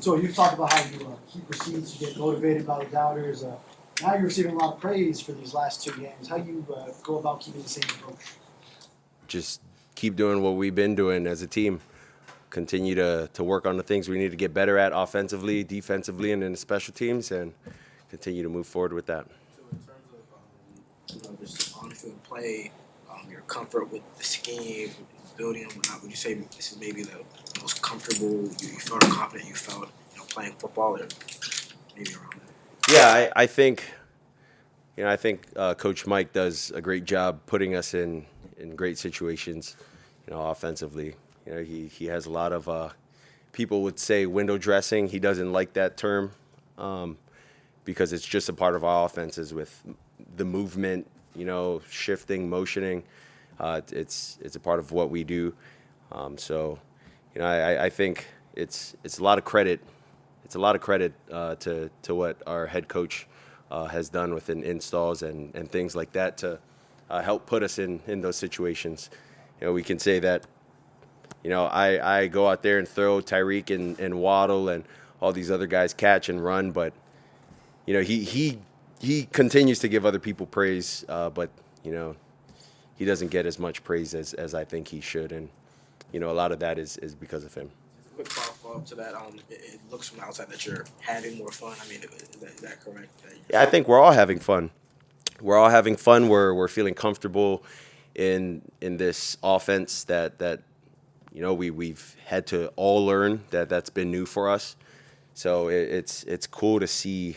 So you talked about how he proceeds to get motivated by the doubters. Now you're receiving a lot of praise for these last two games. How do you go about keeping the same approach? Just keep doing what we've been doing as a team. Continue to work on the things we need to get better at offensively, defensively, and in the special teams, and continue to move forward with that. So in terms of just on-field play, your comfort with the scheme, building and whatnot, would you say this is maybe the most comfortable you felt or confident you felt, playing football, or maybe around that? Yeah, I think, Coach Mike does a great job putting us in great situations, offensively. He has a lot of people would say window dressing. He doesn't like that term because it's just a part of our offenses with the movement, shifting, motioning. It's a part of what we do. I think it's a lot of credit. It's a lot of credit to what our head coach has done within installs and things like that to help put us in those situations. We can say that, I go out there and throw Tyreek and Waddle and all these other guys catch and run, but, he continues to give other people praise, but, he doesn't get as much praise as I think he should, and, a lot of that is because of him. Quick follow-up to that, it looks from the outside that you're having more fun. I mean, is that correct? Yeah, I think we're all having fun. We're all having fun. We're feeling comfortable in this offense that we've had to all learn that's been new for us. So it's cool to see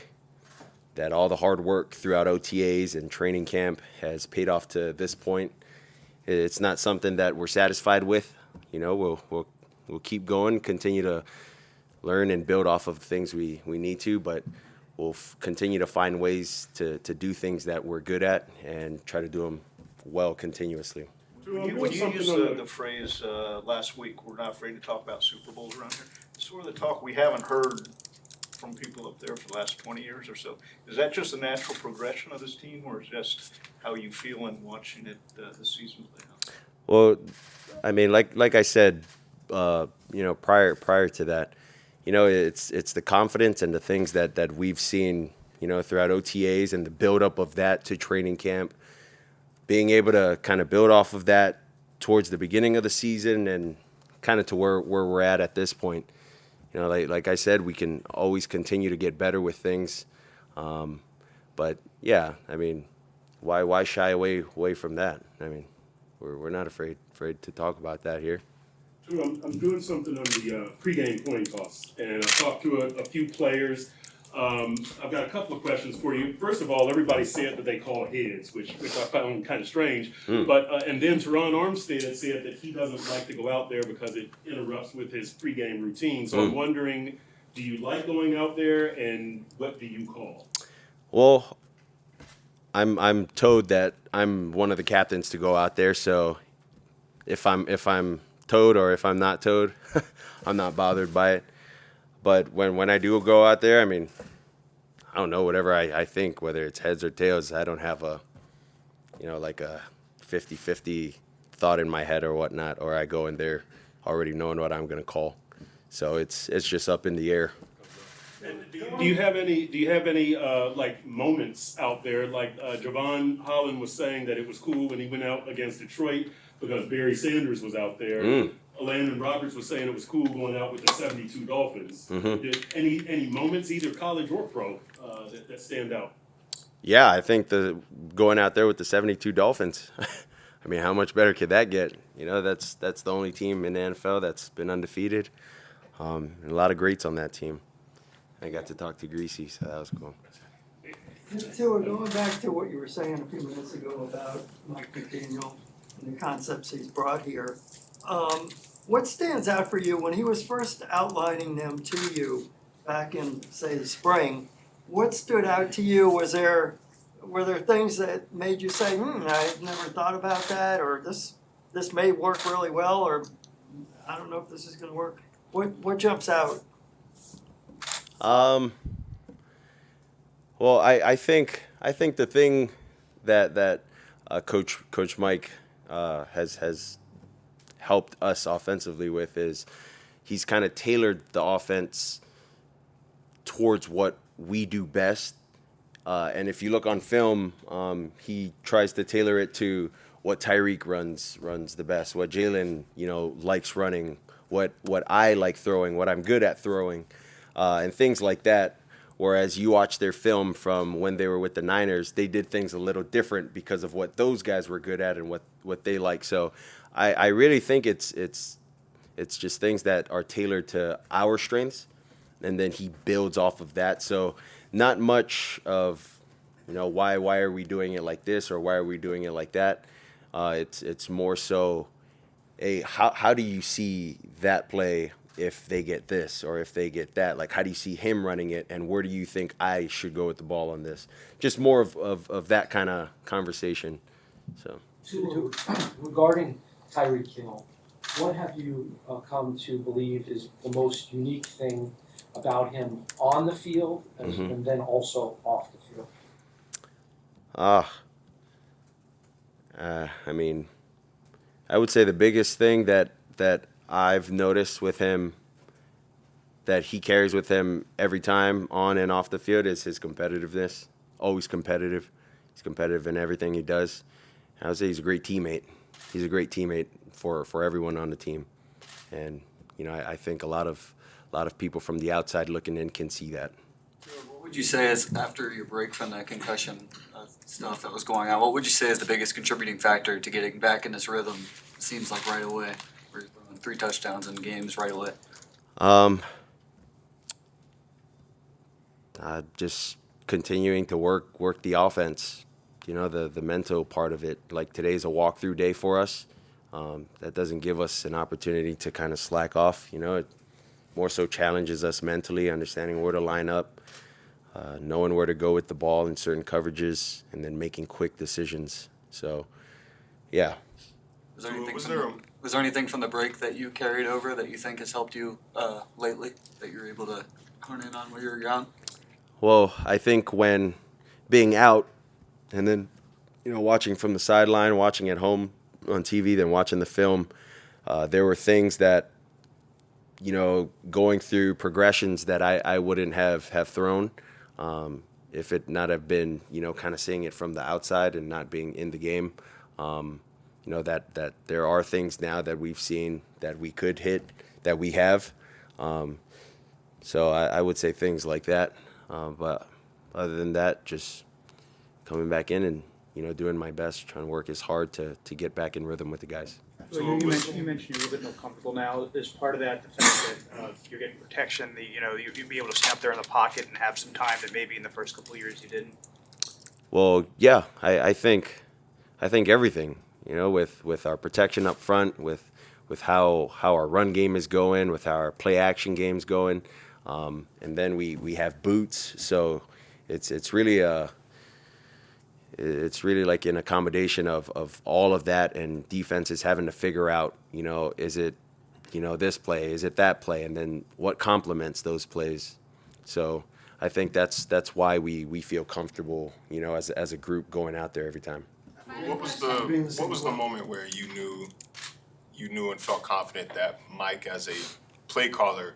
that all the hard work throughout OTAs and training camp has paid off to this point. It's not something that we're satisfied with. We'll keep going, continue to learn and build off of things we need to, but we'll continue to find ways to do things that we're good at and try to do them well continuously. When you used the phrase last week, we're not afraid to talk about Super Bowls around here, it's sort of the talk we haven't heard from people up there for the last 20 years or so. Is that just a natural progression of this team, or is it just how you feel in watching it this season play out? Well, I mean, like I said, prior to that, it's the confidence and the things that we've seen, throughout OTAs and the buildup of that to training camp, being able to kind of build off of that towards the beginning of the season and kind of to where we're at this point. Like I said, we can always continue to get better with things. But yeah, I mean, why shy away from that? I mean, we're not afraid to talk about that here. I'm doing something on the pregame coin toss, and I talked to a few players. I've got a couple of questions for you. First of all, everybody said that they call heads, which I found kind of strange. But and then Teron Armstead said that he doesn't like to go out there because it interrupts with his pregame routine. So I'm wondering, do you like going out there, and what do you call? Well, I'm told that I'm one of the captains to go out there. So if I'm toed or if I'm not toed, I'm not bothered by it. But when I do go out there, I mean, I don't know, whatever I think, whether it's heads or tails, I don't have a 50-50 thought in my head or whatnot, or I go in there already knowing what I'm going to call. So it's just up in the air. And do you have any moments out there? Like Javon Holland was saying that it was cool when he went out against Detroit because Barry Sanders was out there. Landon Roberts was saying it was cool going out with the 72 Dolphins. Did any moments, either college or pro, that stand out? Yeah, I think going out there with the 72 Dolphins, I mean, how much better could that get? That's the only team in the NFL that's been undefeated. And a lot of greats on that team. I got to talk to Greasy, so that was cool. Tua, going back to what you were saying a few minutes ago about Mike McDaniel and the concepts he's brought here, what stands out for you when he was first outlining them to you back in, say, the spring? What stood out to you? Were there things that made you say, I've never thought about that, or this may work really well, or I don't know if this is going to work? What jumps out? Well, I think the thing that Coach Mike has helped us offensively with is he's kind of tailored the offense towards what we do best. And if you look on film, he tries to tailor it to what Tyreek runs the best, what Jalen, likes running, what I like throwing, what I'm good at throwing, and things like that. Whereas you watch their film from when they were with the Niners, they did things a little different because of what those guys were good at and what they like. So I really think it's just things that are tailored to our strengths, and then he builds off of that. So not much of, why are we doing it like this or why are we doing it like that. It's more so, how do you see that play if they get this or if they get that? Like, how do you see him running it, and where do you think I should go with the ball on this? Just more of that kind of conversation. So Regarding Tyreek Hill, what have you come to believe is the most unique thing about him on the field and then also off the field? I would say the biggest thing that I've noticed with him, that he carries with him every time on and off the field, is his competitiveness. Always competitive. He's competitive in everything he does. I would say he's a great teammate. He's a great teammate for everyone on the team. And, I think a lot of people from the outside looking in can see that. What would you say is, after your break from that concussion stuff that was going on, what would you say is the biggest contributing factor to getting back in this rhythm? It seems like right away. We're throwing 3 touchdowns in games right away. Just continuing to work the offense, the mental part of it. Like, today's a walkthrough day for us. That doesn't give us an opportunity to kind of slack off. It more so challenges us mentally, understanding where to line up, knowing where to go with the ball in certain coverages, and then making quick decisions. So, yeah. Was there anything from the break that you carried over that you think has helped you lately, that you're able to hone in on while you're young? Well, I think when being out and then, watching from the sideline, watching at home on TV, then watching the film, there were things that, going through progressions that I wouldn't have thrown if it not have been, kind of seeing it from the outside and not being in the game. That there are things now that we've seen that we could hit, that we have. So I would say things like that. But other than that, just coming back in and, doing my best, trying to work as hard to get back in rhythm with the guys. So you mentioned you're a little bit more comfortable now. Is part of that the fact that you're getting protection, you'd be able to snap there in the pocket and have some time that maybe in the first couple of years you didn't? Well, yeah, I think everything, with our protection up front, with how our run game is going, with how our play action game's going, and then we have boots, so it's really like an accommodation of all of that, and defenses having to figure out, is it, this play, is it that play, and then what complements those plays. So I think that's why we feel comfortable, as a group going out there every time. What was the moment where you knew and felt confident that Mike, as a play caller,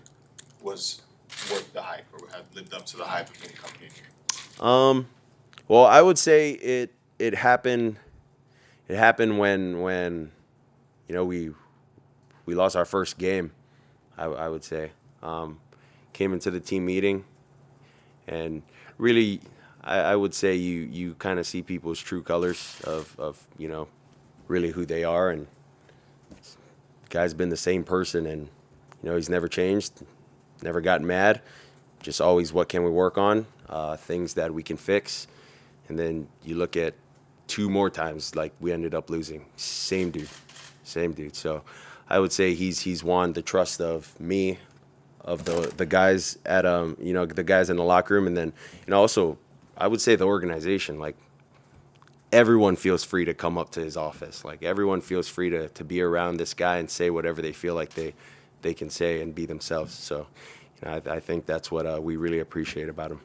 was worth the hype, or had lived up to the hype of being coming in here? Well, I would say it happened. It happened when we lost our first game. I would say came into the team meeting, and really, I would say you kind of see people's true colors of really who they are, and the guy's been the same person, and he's never changed, never gotten mad, just always what can we work on, things that we can fix. And then you look at 2 more times, like we ended up losing. Same dude. So I would say he's won the trust of me, of the guys at the guys in the locker room, and then also I would say the organization. Like, everyone feels free to come up to his office. Like, everyone feels free to be around this guy and say whatever they feel like they can say and be themselves. So I think that's what we really appreciate about him.